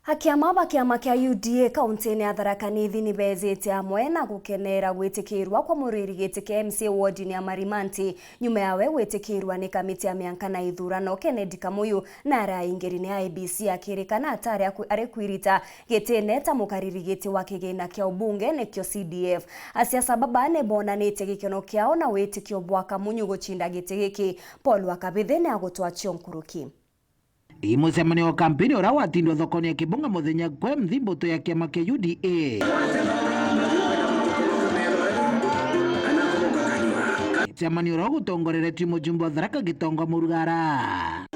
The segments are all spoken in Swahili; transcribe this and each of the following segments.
Akiamaba kiama kia UDA kaunti-ini ya Tharaka Nithi nibezete amwe na gukenera gwitikirwa kwa muriri giti kia MCA ward-ini ya Marimanti nyuma yawe gwitikirwa ni kamiti ya mianka na ithurano Kennedy Kamuyu na araingiri-ini ya IEBC akirikana atari arikwirita gitine ta mukariri giti wa kigina kia ubunge nikio CDF asiasa baba ne bonanite gikeno kiao na witikio bwa Kamuyu guchinda giti giki Paul Wakabithi ni agutwachio Nkuruki. Mucemanio wa kampeni ura watindwo thokoni ya Kibunga muthenya kwe mthimbuto ya kiama kia UDA. Mucemanio ura gutongoreretio mujumbe wa Tharaka Gitonga Murugara.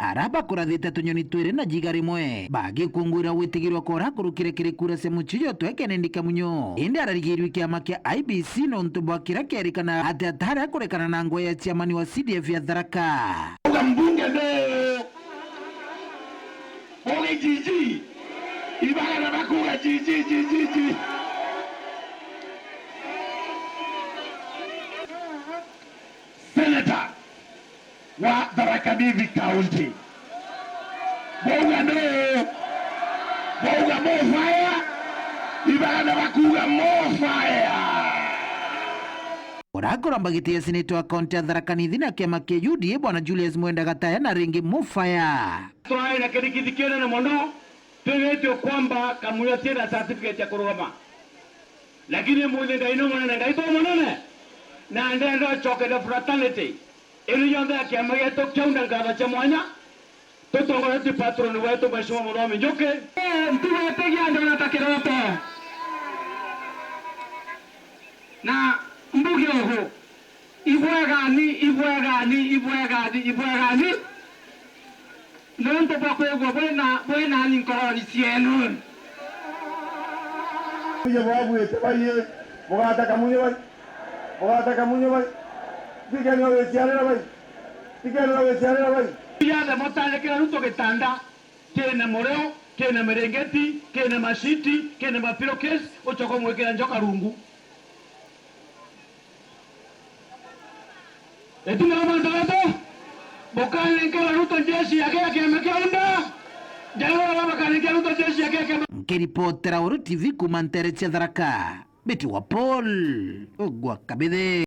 Araba kurathite tunyoni twiri na jiga rimwe bagi kungwira witigirwa kora kurukire kura se muchiyo twe Kennedy Kamuyu indi ararigirwi kiama kia IEBC no ntubwa kira kerikana ati atara kurekana na ngwe ya chairman wa CDF ya Tharaka mbunge leo ole jiji ibara bakura jiji Senator wa Tharaka Nithi County Bouga more fire ibana bakuga more fire Urakora mbagiti ya seneta wa kaunti ya Tharaka Nithi na kiama kia UDA bwana Julius Mwenda Gataya na ringi more fire twae na kirikithikene na mono twetio kwamba Kamuyu tena certificate ya kurugama lakini mwende ndaino mwana ndaito monene na ndendo choke the fraternity ili yonde kiama yetu kiunda ngaba cha mwanya tutongoreti patron wetu mheshimiwa Murome Njoke mtuwete giando na takiroto na mbuge oho ibwegani nonto bakwego bwena ni nkoroni sienu Kuja wabwete baye bogata Kamuyu bai tigani wesiarera bai yale motale kila ruto getanda kene moreo kene merengeti kene mashiti kene mapirokes ochoko mwekera njoka rungu etinga mandato bokale kila ruto jeshi yake amekeunda jalo la bakale kila ruto jeshi yake Nkiripotera Uru TV kumantere cia Tharaka Beti wa Paul Wakabithi.